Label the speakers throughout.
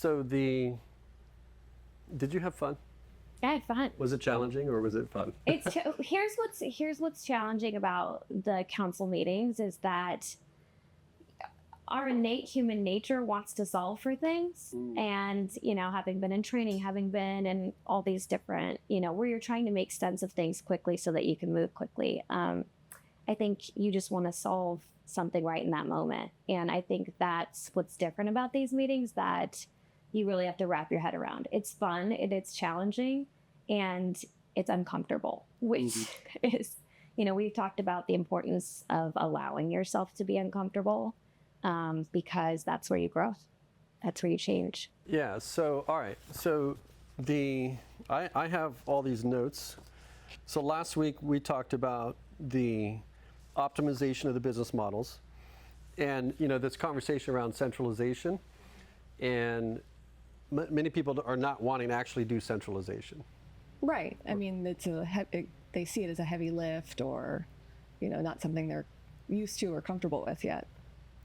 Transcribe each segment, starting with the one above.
Speaker 1: So did you have fun?
Speaker 2: I had fun.
Speaker 1: Was it challenging or was it fun?
Speaker 2: Here's what's challenging about the council meetings is that our innate human nature wants to solve for things. And, having been in training, having been in all these different, where you're trying to make sense of things quickly so that you can move quickly. I think you just want to solve something right in that moment. And I think that's what's different about these meetings that you really have to wrap your head around. It's fun, it's challenging, and it's uncomfortable, which is, we've talked about the importance of allowing yourself to be uncomfortable. Because that's where you grow. That's where you change.
Speaker 1: Yeah. So, all right. So I have all these notes. So last week we talked about the optimization of the business models and, this conversation around centralization, and many people are not wanting to actually do centralization.
Speaker 3: Right. I mean, they see it as a heavy lift or, not something they're used to or comfortable with yet.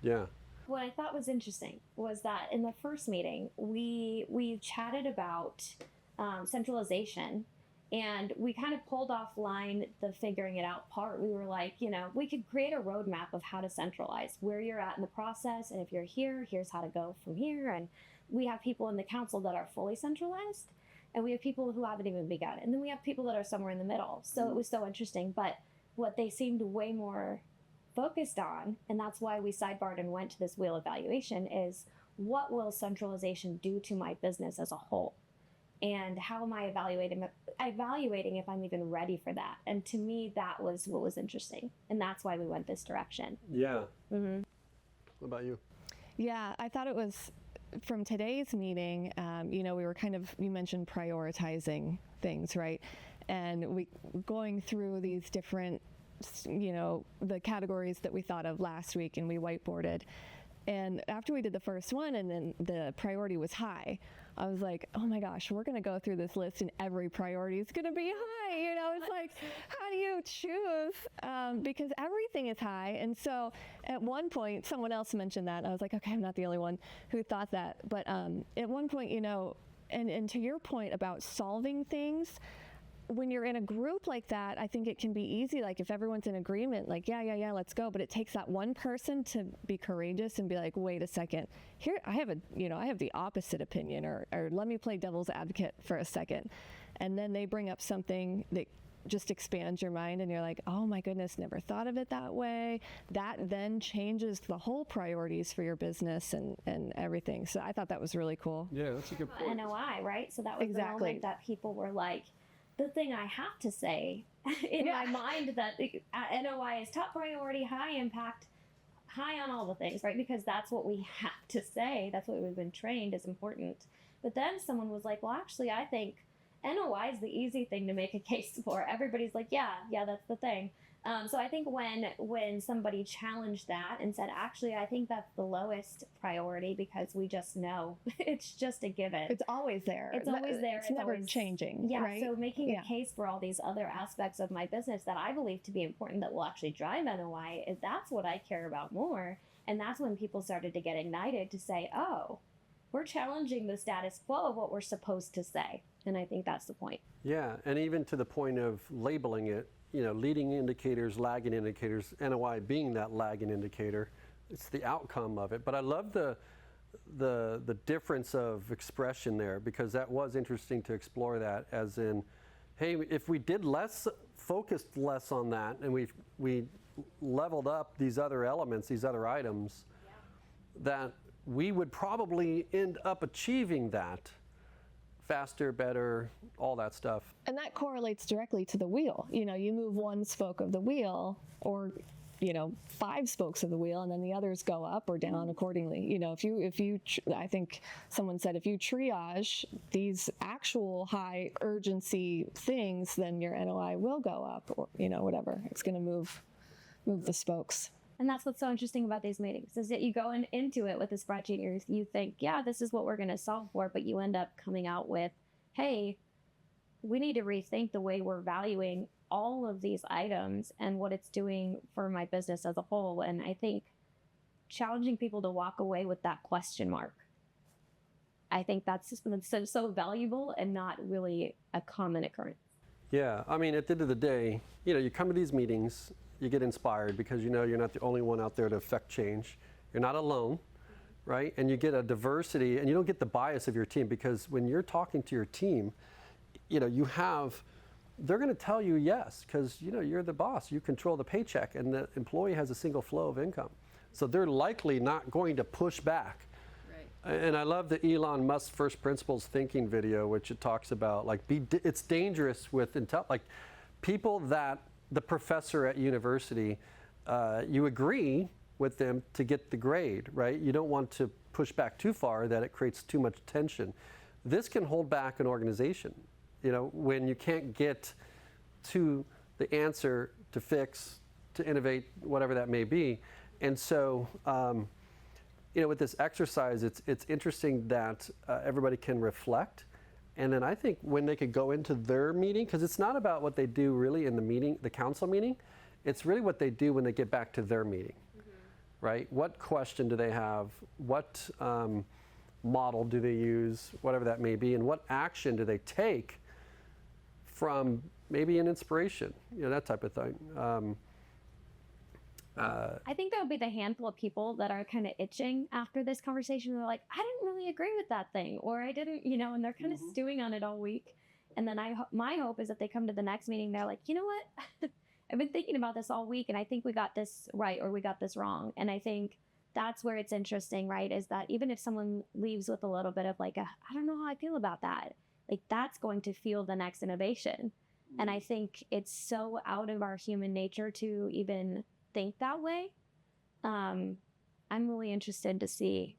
Speaker 1: Yeah.
Speaker 2: What I thought was interesting was that in the first meeting, we chatted about centralization, and we kind of pulled offline the figuring it out part. We were like, we could create a roadmap of how to centralize where you're at in the process. And if you're here, here's how to go from here. And we have people in the council that are fully centralized, and we have people who haven't even begun. And then we have people that are somewhere in the middle. So it was so interesting. But what they seemed way more focused on, and that's why we sidebarred and went to this wheel evaluation, is what will centralization do to my business as a whole? And how am I evaluating if I'm even ready for that? And to me, that was what was interesting. And that's why we went this direction.
Speaker 1: Yeah. Mm-hmm. What about you?
Speaker 3: Yeah, I thought it was, from today's meeting, we were you mentioned prioritizing things, right? And we going through these different the categories that we thought of last week, and we whiteboarded. And after we did the first one and then the priority was high, I was like, oh my gosh, we're going to go through this list and every priority is going to be high. It's like, how do you choose? Because everything is high. And so at one point, someone else mentioned that. And I was like, okay, I'm not the only one who thought that. But at one point, and to your point about solving things, when you're in a group like that, I think it can be easy. Like if everyone's in agreement, like, yeah, let's go. But it takes that one person to be courageous and be like, wait a second, here, I have the opposite opinion, or let me play devil's advocate for a second. And then they bring up something that just expands your mind and you're like, oh my goodness, never thought of it that way. That then changes the whole priorities for your business and everything. So I thought that was really cool.
Speaker 1: Yeah, that's a good point.
Speaker 2: NOI, right? So that was the moment that people were like, the thing I have to say in my mind that NOI is top priority, high impact, high on all the things, right? Because that's what we have to say. That's what we've been trained is important. But then someone was like, well, actually, I think NOI is the easy thing to make a case for. Everybody's like, yeah, that's the thing. So I think when somebody challenged that and said, actually, I think that's the lowest priority because we just know it's just a given.
Speaker 3: It's always there.
Speaker 2: It's always there.
Speaker 3: It's never always changing.
Speaker 2: Yeah.
Speaker 3: Right?
Speaker 2: So making a case for all these other aspects of my business that I believe to be important that will actually drive NOI is that's what I care about more. And that's when people started to get ignited to say, oh, we're challenging the status quo of what we're supposed to say. And I think that's the point.
Speaker 1: Yeah. And even to the point of labeling it, leading indicators, lagging indicators, NOI being that lagging indicator, it's the outcome of it. But I love the difference of expression there, because that was interesting to explore that, as in, hey, if we did focused less on that, and we leveled up these other elements, these other items, that we would probably end up achieving that faster, better, all that stuff.
Speaker 3: And that correlates directly to the wheel. You move one spoke of the wheel, or 5 spokes of the wheel, and then the others go up or down accordingly. I think someone said, if you triage these actual high urgency things, then your NOI will go up, or whatever. It's going to move the spokes.
Speaker 2: And that's what's so interesting about these meetings, is that you go into it with a spreadsheet and you think, yeah, this is what we're going to solve for, but you end up coming out with, hey, we need to rethink the way we're valuing all of these items and what it's doing for my business as a whole. And I think challenging people to walk away with that question mark I think that's so valuable and not really a common occurrence.
Speaker 1: Yeah, I mean, at the end of the day, you come to these meetings, you get inspired because you're not the only one out there to affect change. You're not alone, right? And you get a diversity, and you don't get the bias of your team, because when you're talking to your team, they're going to tell you yes, because you're the boss, you control the paycheck, and the employee has a single flow of income. So they're likely not going to push back. And I love the Elon Musk first principles thinking video, which it talks about it's dangerous with people that the professor at university, you agree with them to get the grade, right? You don't want to push back too far that it creates too much tension. This can hold back an organization, when you can't get to the answer to fix, to innovate, whatever that may be. And so, with this exercise, it's interesting that everybody can reflect. And then I think when they could go into their meeting, because it's not about what they do really in the meeting, the council meeting, it's really what they do when they get back to their meeting, right? What question do they have? What model do they use? Whatever that may be. And what action do they take from maybe an inspiration, that type of thing.
Speaker 2: I think there'll be the handful of people that are kind of itching after this conversation. They're like, I didn't really agree with that thing, or I didn't, and they're kind of stewing on it all week. And then my hope is that they come to the next meeting, they're like, you know what? I've been thinking about this all week, and I think we got this right, or we got this wrong. And I think that's where it's interesting, right? Is that even if someone leaves with a little bit of I don't know how I feel about that, that's going to fuel the next innovation. And I think it's so out of our human nature to even think that way. I'm really interested to see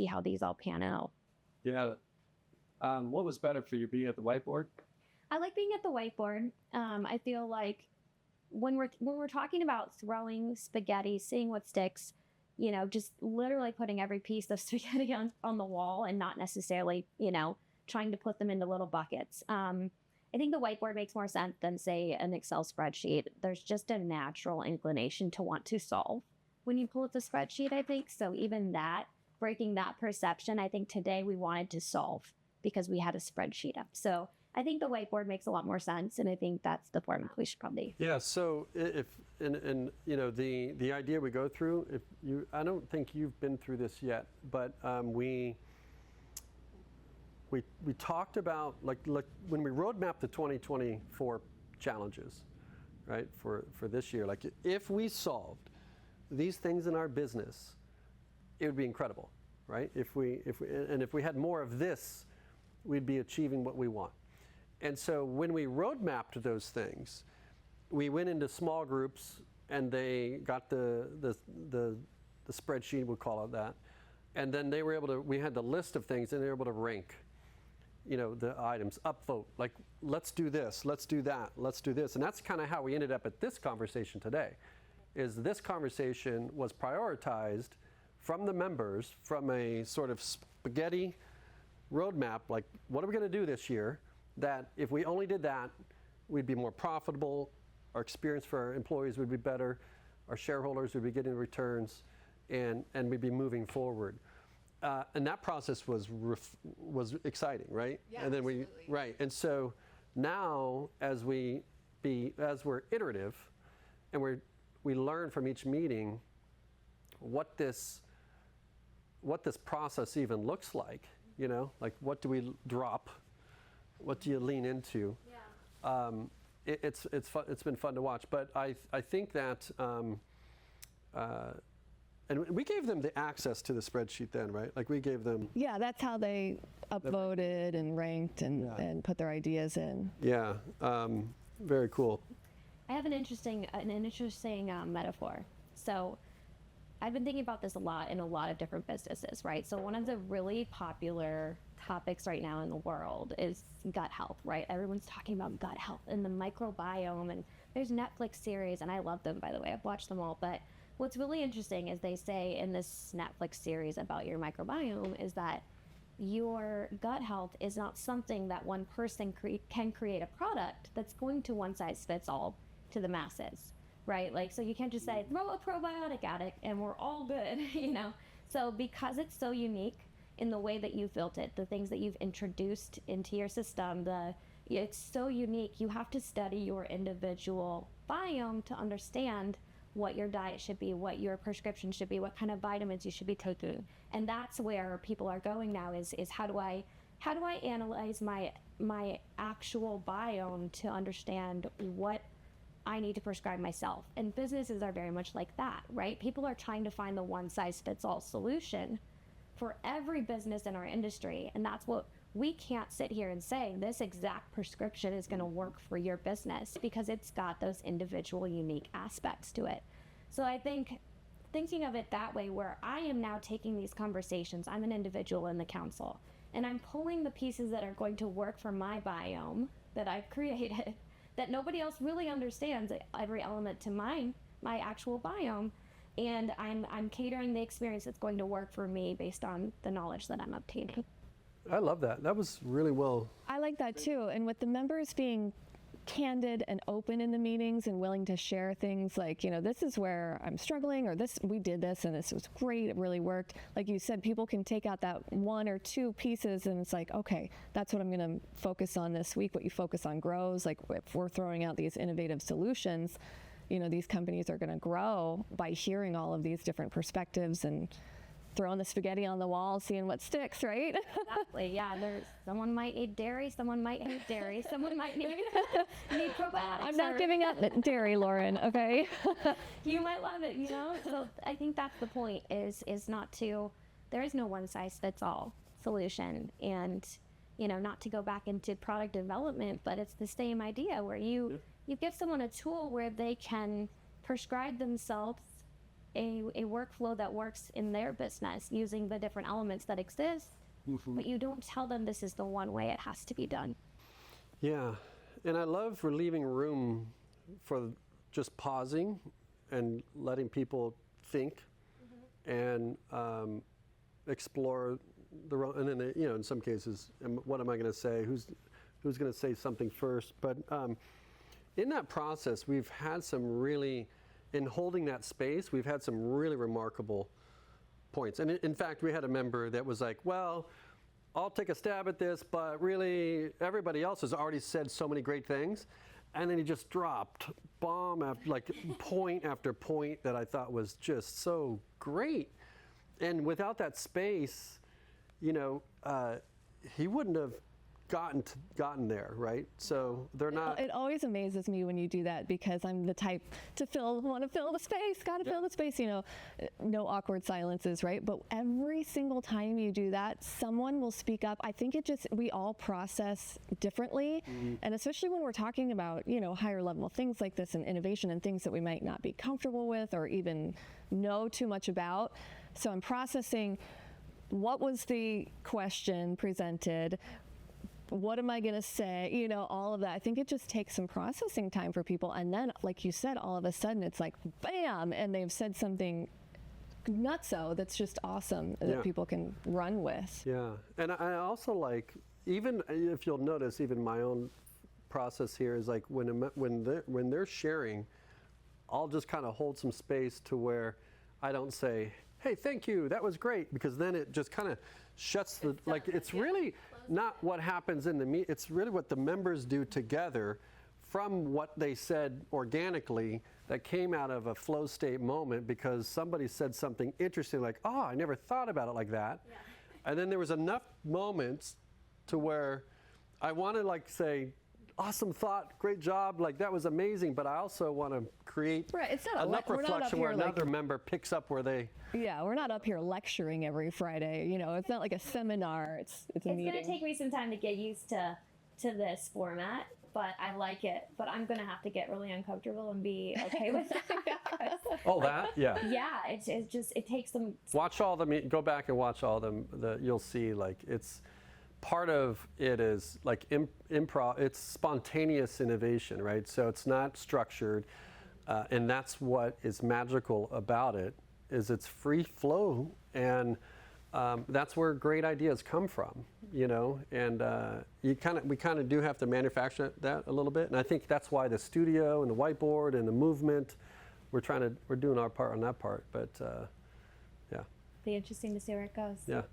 Speaker 2: how these all pan out.
Speaker 4: Yeah. What was better for you, being at the whiteboard?
Speaker 2: I like being at the whiteboard. I feel like when we're talking about throwing spaghetti, seeing what sticks, just literally putting every piece of spaghetti on the wall and not necessarily, trying to put them into little buckets. I think the whiteboard makes more sense than, say, an Excel spreadsheet. There's just a natural inclination to want to solve when you pull up the spreadsheet, I think. So even that, breaking that perception, I think today we wanted to solve because we had a spreadsheet up. So I think the whiteboard makes a lot more sense, and I think that's the format we should probably.
Speaker 1: Yeah. So if the idea we go through, I don't think you've been through this yet, but we talked about when we roadmapped the 2024 challenges, right, for this year. If we solved these things in our business, it would be incredible, right? If we had more of this, we'd be achieving what we want. And so when we roadmapped those things, we went into small groups, and they got the spreadsheet, we'll call it that, and then they were able to. We had the list of things, and they were able to rank the items, upvote, let's do this, let's do that, let's do this. And that's kind of how we ended up at this conversation today, is this conversation was prioritized from the members from a sort of spaghetti roadmap, what are we going to do this year, that if we only did that, we'd be more profitable, our experience for our employees would be better, our shareholders would be getting returns, and we'd be moving forward. And that process was exciting, right?
Speaker 3: Yeah,
Speaker 1: and then
Speaker 3: absolutely.
Speaker 1: Right. And so now, as we're iterative, and we learn from each meeting what this process even looks like. What do we drop? What do you lean into?
Speaker 2: Yeah.
Speaker 1: It's fun. It's been fun to watch. But I think that. And we gave them the access to the spreadsheet then, right? We gave them.
Speaker 3: Yeah, that's how they upvoted and ranked and put their ideas in.
Speaker 1: Yeah, very cool.
Speaker 2: I have an interesting metaphor. So I've been thinking about this a lot in a lot of different businesses, right? So one of the really popular topics right now in the world is gut health, right? Everyone's talking about gut health and the microbiome, and there's Netflix series, and I love them, by the way. I've watched them all, but what's really interesting is they say in this Netflix series about your microbiome is that your gut health is not something that one person can create a product that's going to one size fits all to the masses, right? So you can't just say, throw a probiotic at it and we're all good, So because it's so unique, in the way that you've built it, the things that you've introduced into your system. It's so unique. You have to study your individual biome to understand what your diet should be, what your prescription should be, what kind of vitamins you should be taking. And that's where people are going now is how do I analyze my actual biome to understand what I need to prescribe myself. And businesses are very much like that, right? People are trying to find the one size fits all solution for every business in our industry. And that's what we can't sit here and say this exact prescription is going to work for your business, because it's got those individual unique aspects to it. So I think thinking of it that way, where I am now taking these conversations, I'm an individual in the council, and I'm pulling the pieces that are going to work for my biome that I've created, that nobody else really understands every element to my actual biome, and I'm catering the experience that's going to work for me based on the knowledge that I'm obtaining.
Speaker 1: I love that. That was really well.
Speaker 3: I like that too. And with the members being candid and open in the meetings and willing to share things like, this is where I'm struggling, or we did this and this was great, it really worked. Like you said, people can take out that one or two pieces and it's like, okay, that's what I'm going to focus on this week. What you focus on grows. Like if we're throwing out these innovative solutions, these companies are going to grow by hearing all of these different perspectives and throwing the spaghetti on the wall, seeing what sticks, right?
Speaker 2: Exactly. Yeah. Someone might eat dairy. Someone might hate dairy. Someone might need probiotics.
Speaker 3: I'm not giving up dairy, Lauren. Okay.
Speaker 2: You might love it. So I think that's the point. Is not to. There is no one size fits all solution, and not to go back into product development, but it's the same idea where you give someone a tool where they can prescribe themselves a workflow that works in their business using the different elements that exist, but you don't tell them this is the one way it has to be done.
Speaker 1: Yeah, and I love leaving room for just pausing and letting people think and explore and then in some cases, what am I going to say? Who's going to say something first? But in that process, we've had some really. In holding that space, we've had some really remarkable points. And in fact, we had a member that was like, well, I'll take a stab at this, but really everybody else has already said so many great things. And then he just dropped bomb after point after point that I thought was just so great. And without that space, he wouldn't have gotten there, right? So they're not.
Speaker 3: It always amazes me when you do that, because I'm the type to want to fill the space, gotta fill the space, no awkward silences, right? But every single time you do that, someone will speak up. I think we all process differently. And especially when we're talking about, higher level things like this and innovation and things that we might not be comfortable with or even know too much about. So I'm processing, what was the question presented? What am I going to say? All of that. I think it just takes some processing time for people. And then, like you said, all of a sudden it's like, bam, and they've said something nutso that's just awesome that people can run with.
Speaker 1: Yeah. And I also like, even if you'll notice, even my own process here is like when they're sharing, I'll just kind of hold some space to where I don't say, hey, thank you, that was great, because then it just kind of shuts it's really not what happens in the meet. It's really what the members do together from what they said organically that came out of a flow state moment because somebody said something interesting like, oh, I never thought about it like that. Yeah. And then there was enough moments to where I want to say, awesome thought, great job, that was amazing, but I also want to create enough reflection where another member picks up where they...
Speaker 3: Yeah, we're not up here lecturing every Friday, it's not like a seminar, it's a meeting.
Speaker 2: It's going to take me some time to get used to this format, but I like it, but I'm going to have to get really uncomfortable and be okay with it.
Speaker 1: Oh, that? Yeah.
Speaker 2: Yeah, it takes some...
Speaker 1: Watch all go back and watch all them, you'll see, it's... Part of it is improv, it's spontaneous innovation, right? So it's not structured, and that's what is magical about it, is it's free flow, and that's where great ideas come from, and we kind of do have to manufacture that a little bit, and I think that's why the studio and the whiteboard and the movement, we're doing our part on that part, but yeah.
Speaker 2: Be interesting to see where it goes.
Speaker 1: Yeah.